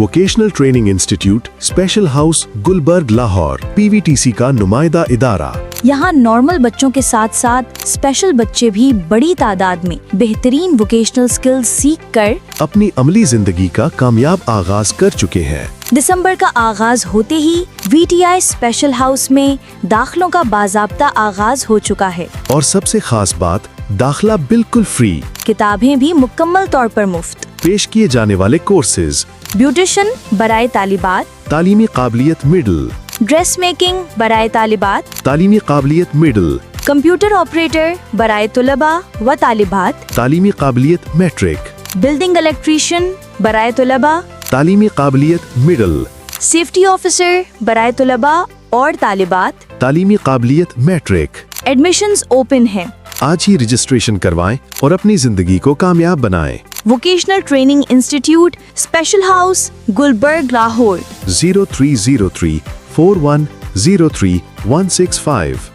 Vocational training institute special house Gulberg Lahore PVTC का नुमाइंदा इदारा। यहाँ नॉर्मल बच्चों के साथ साथ स्पेशल बच्चे भी बड़ी तादाद में बेहतरीन वोकेशनल स्किल्स सीख कर अपनी अमली जिंदगी का कामयाब आगाज कर चुके हैं। दिसंबर का आगाज होते ही VTI स्पेशल हाउस में दाखिलों का बाज़ाब्ता आगाज हो चुका है और सबसे खास बात, दाखिला बिल्कुल फ्री। किताबें भी मुकम्मल तौर पर मुफ्त। पेश किए जाने वाले कोर्सेज ब्यूटिशियन बराए तालिबात, तालीमी काबिलियत मिडल, ड्रेस मेकिंग बराए तालिबात, तालीमी काबिलियत मिडल, कंप्यूटर ऑपरेटर बराए तुलबा व तालिबात, तालीमी काबिलियत मैट्रिक, बिल्डिंग इलेक्ट्रीशियन बराए तुलबा, तालीमी काबिलियत मिडल, सेफ्टी ऑफिसर बराए तुलबा और तालिबात। तालीमी काबिलियत मैट्रिक। एडमिशन्स ओपन हैं। आज ही रजिस्ट्रेशन करवाएं और अपनी जिंदगी को कामयाब बनाएं। Vocational training institute special house Gulberg Lahore 0303 4103 165।